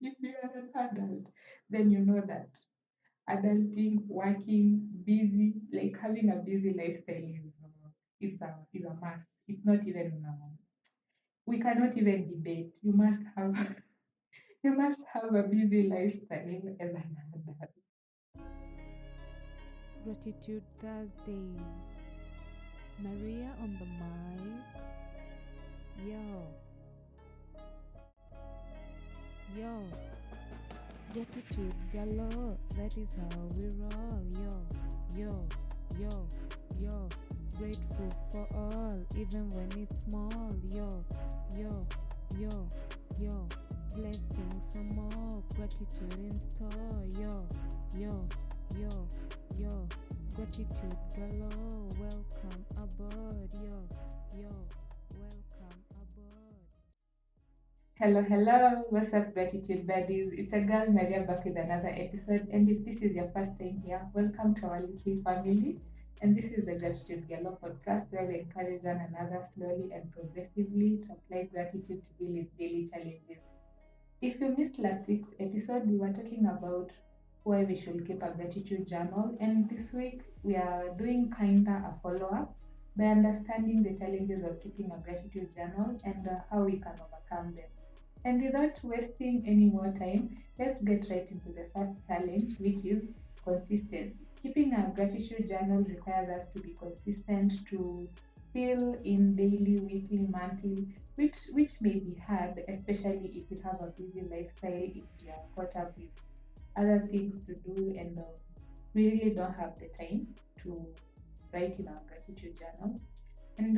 If you are an adult, then you know that adulting, working, busy, like having a busy lifestyle is a must. It's not even we cannot even debate. You must have a busy lifestyle as an adult. Gratitude Thursdays. Maria on the mic. Yo, yo. Gratitude galore. That is how we roll. Yo, yo, yo. Grateful for all, even when it's small. Yo, yo, yo. Blessings some more. Gratitude in store. Yo. Gratitude galore. Welcome aboard. Yo. Welcome aboard. Hello, hello. What's up, gratitude buddies? It's a girl Maria back with another episode. And if this is your first time here, welcome to our little family. And this is the Gratitude Gallo podcast where we encourage one another slowly and progressively to apply gratitude to deal with daily challenges. If you missed last week's episode, we were talking about why we should keep a gratitude journal. And this week, we are doing kinda a follow up by understanding the challenges of keeping a gratitude journal and how we can overcome them. And without wasting any more time, let's get right into the first challenge, which is consistency. Keeping a gratitude journal requires us to be consistent, to fill in daily, weekly, monthly, which may be hard, especially if you have a busy lifestyle, if you are caught up with other things to do, and we really don't have the time to write in our gratitude journal. And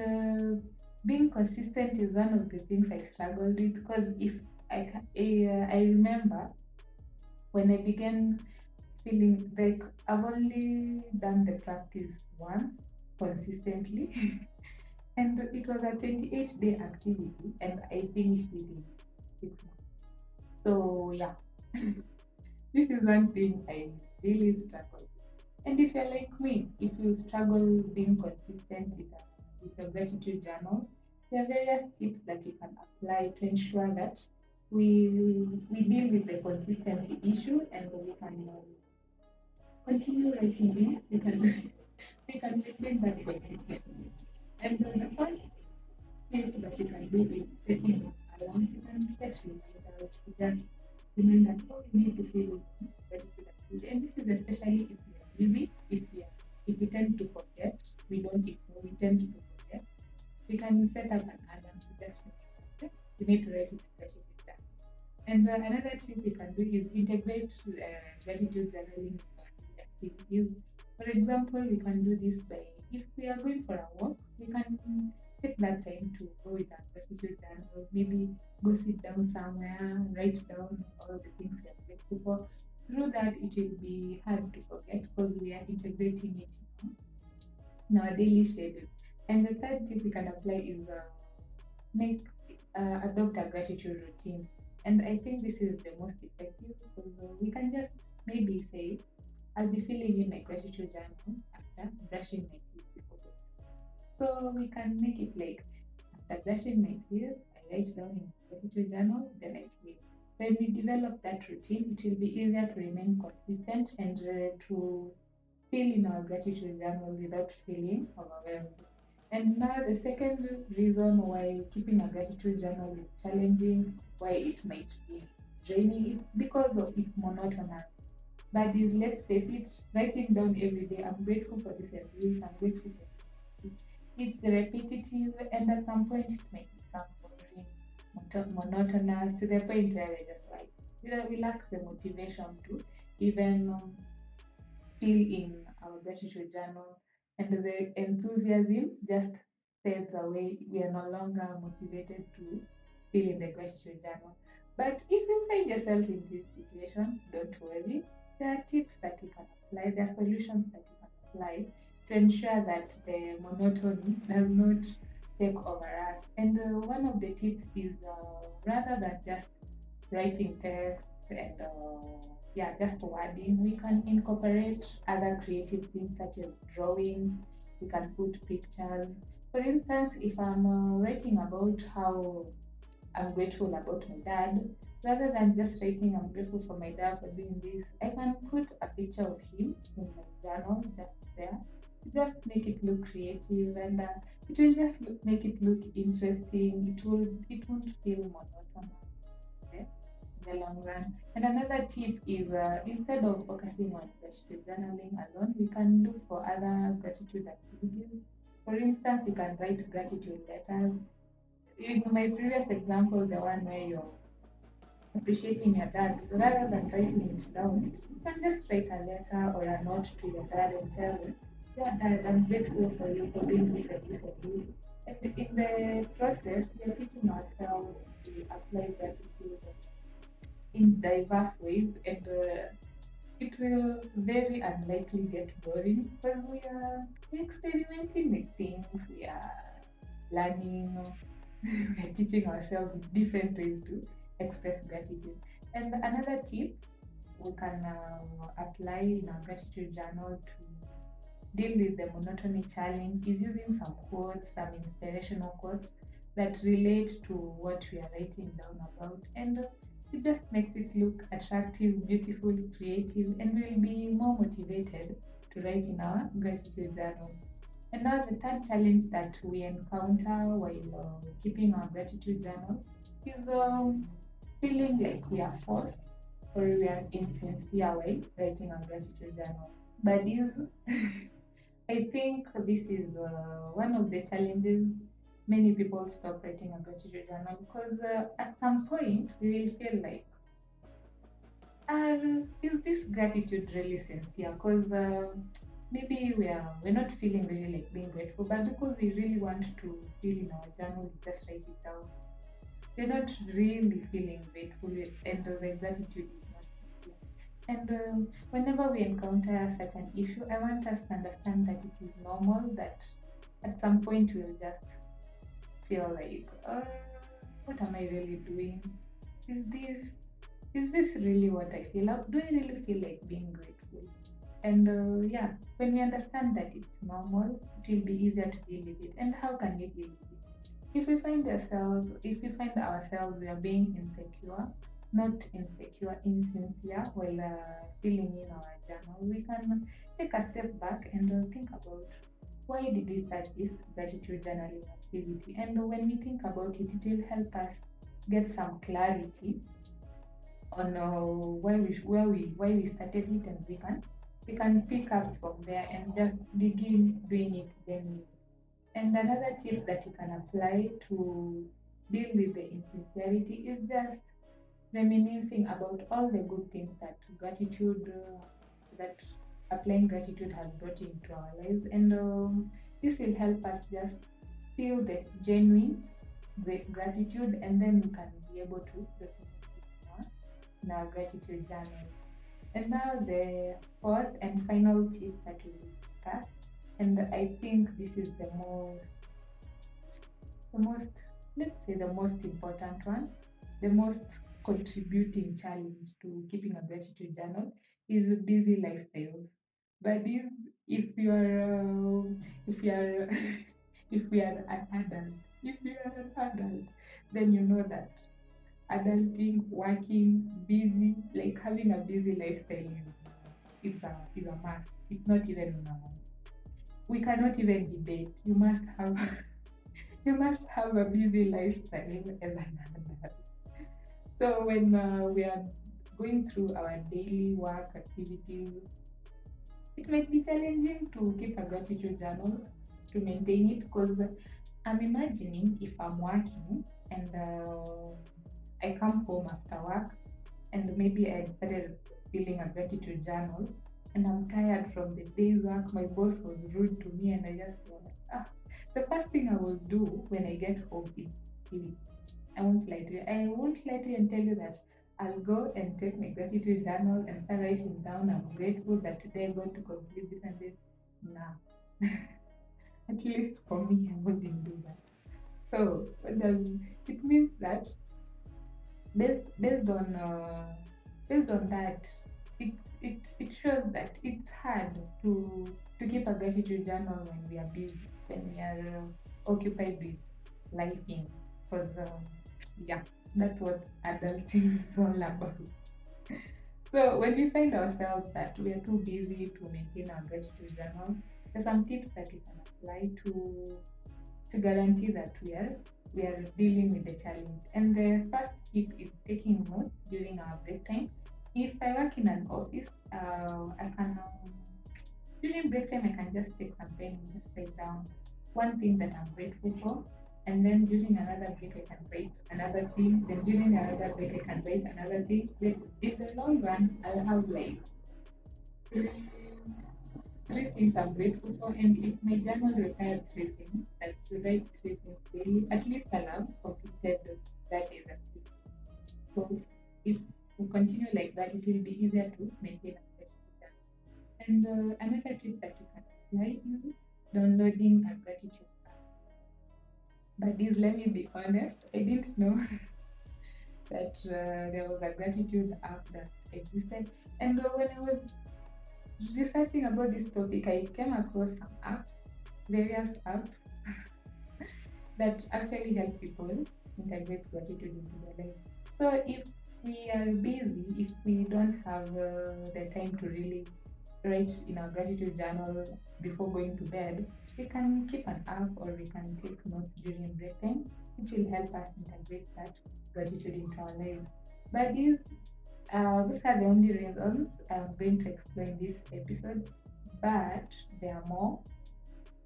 being consistent is one of the things I struggled with because if I remember when I began feeling like I've only done the practice once consistently, and it was a 28-day activity, and I finished it in 6 months. So yeah, this is one thing I really struggle with. And if you're like me, if you struggle being consistent with your gratitude journal, there are various tips that you can apply to ensure that we deal with the consistency issue and we can continue writing it. We can maintain that consistency. And the first tip that you can do is setting alarms. You can set reminders to just remind that, oh, you need to feel gratitude activity. And this is especially if we are busy, if we tend to forget, we don't ignore, we tend to forget. We can set up an alarm to just remember, okay, you need to write it and get it done. And another tip you can do is integrate gratitude journaling with our daily activities. For example, we can do this by if we are going for a walk, we can take that time to go with our gratitude journal. Maybe go sit down somewhere, write down all the things we are grateful for. Through that, it will be hard to forget because we are integrating it in our daily schedule. And the third tip we can apply is make adopt a gratitude routine. And I think this is the most effective because we can just maybe say, I'll be filling in my gratitude journal after brushing my teeth before bed. So we can make it like after brushing my teeth, I write down in my gratitude journal, then I sleep. When we develop that routine, it will be easier to remain consistent and to fill in our gratitude journal without feeling overwhelmed. And now the second reason why keeping a gratitude journal is challenging, why it might be draining, it's because of its monotonous. But let's face it, writing down every day, I'm grateful for this and this, I'm grateful for this. It's repetitive and at some point it might become boring, monotonous to the point where we're just like, we lack the motivation to even fill in our gratitude journal, and the enthusiasm just fades away. We are no longer motivated to fill in the gratitude journal. But if you find yourself in this situation, don't worry. There are tips that you can apply, there are solutions that you can apply to ensure that the monotony does not take over us. And one of the tips is rather than just writing text and yeah, just wording. We can incorporate other creative things such as drawing. We can put pictures. For instance, if I'm writing about how I'm grateful about my dad. Rather than just writing I'm grateful for my dad for doing this, I can put a picture of him in my journal just there. Just make it look creative, and it will just make it look interesting. It won't feel monotonous, okay, in the long run. And another tip is instead of focusing on gratitude journaling alone, we can look for other gratitude activities. For instance, you can write gratitude letters. In my previous example, the one where you're appreciating your dad, rather than writing it down, you can just write a letter or a note to your dad and tell him, "Yeah, Dad, I'm grateful for you for doing this and this and this." And in the process, we are teaching ourselves to apply gratitude in diverse ways, and it will very unlikely get boring because we are experimenting with things, we are learning, we are teaching ourselves different ways to express gratitude. And another tip we can apply in our gratitude journal to deal with the monotony challenge is using some quotes, some inspirational quotes that relate to what we are writing down about. And it just makes it look attractive, beautiful, creative, and we'll be more motivated to write in our gratitude journal. And now the third challenge that we encounter while keeping our gratitude journal is feeling like we are forced or we are insincere way writing our gratitude journal. But this, I think this is one of the challenges many people stop writing a gratitude journal because at some point we will feel like, is this gratitude really sincere? Because maybe we're not feeling really like being grateful, but because we really want to feel in our journal, we just write it down. We're not really feeling grateful, and the gratitude is not sincere. And whenever we encounter such an issue, I want us to understand that it is normal that at some point we'll just feel like, what am I really doing? Is this is this really what I feel? Do I really feel like being grateful? And yeah, when we understand that it's normal, it will be easier to deal with it. And how can we deal with it? If we find ourselves we are being insecure, not insecure, insincere while filling in our journal, we can take a step back and think about why did we start this gratitude journaling activity. And when we think about it, it will help us get some clarity on why we started it, and we can pick up from there and just begin doing it genuinely. And another tip that you can apply to deal with the insincerity is just reminiscing about all the good things that applying gratitude has brought into our lives, and this will help us just feel the genuine gratitude, and then we can be able to document it in our gratitude journal. And now the fourth and final tip that we will discuss, and I think this is the most, let's say the most important one, the most contributing challenge to keeping a gratitude journal is busy lifestyle. But if you are if we are an adult, if you are an adult, then you know that adulting, working, busy, like having a busy lifestyle is a must. It's not even we cannot even debate. You must have a busy lifestyle as an adult. So when we are going through our daily work activities, it might be challenging to keep a gratitude journal to maintain it because I'm imagining if I'm working and I come home after work and maybe I started feeling a gratitude journal and I'm tired from the day's work, my boss was rude to me, and I just feel like, the first thing I will do when I get home is sleep. I won't lie to you. I won't lie to you and tell you that I'll go and take my gratitude journal and start writing down. I'm grateful that today I'm going to complete this and this. Nah. At least for me, I wouldn't do that. So it means that based based on uh, based on that, it shows that it's hard to keep a gratitude journal when we are busy, when we are occupied with life, because Yeah, that's what adulting is all about. So when we find ourselves that we are too busy to maintain our gratitude journal, there's some tips that we can apply to guarantee that we are dealing with the challenge. And the first tip is taking notes during our break time. If I work in an office, I can during break time I can just take some time and just write down one thing that I'm grateful for. And then during another break I can write another thing. Then during another break I can write another thing. Like in the long run I'll have like three things I'm grateful for, and if my journal requires three things, like to write three things daily, at least I'll have completed that is a week. So if we continue like that, it will be easier to maintain a gratitude. And another tip that you can apply is downloading a gratitude app. But this, let me be honest, I didn't know that there was a gratitude app that existed. And when I was researching about this topic, I came across some apps, various apps that actually help people integrate gratitude into their life. So if we are busy, if we don't have the time to really write in our gratitude journal before going to bed, we can keep an app or we can take notes during break time, which will help us integrate that gratitude into our lives. But these are the only reasons I'm going to explore in this episode, but there are more.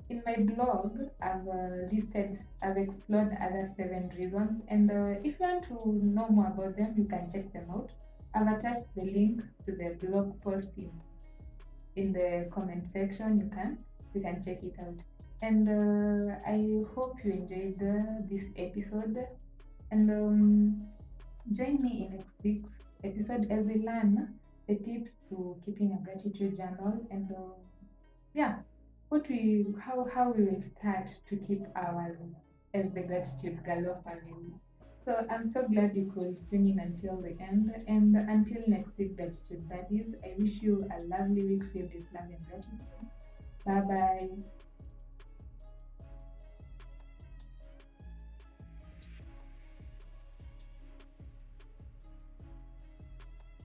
In my blog, I've explored other 7 reasons, and if you want to know more about them, you can check them out. I've attached the link to the blog post in the comment section. You can check it out. And I hope you enjoyed this episode. And join me in next week's episode as we learn the tips to keeping a gratitude journal and yeah, what we how we will start to keep our as the gratitude galore family. So I'm so glad you could tune in until the end. And until next week, gratitude buddies, I wish you a lovely week filled with love and gratitude. Bye bye.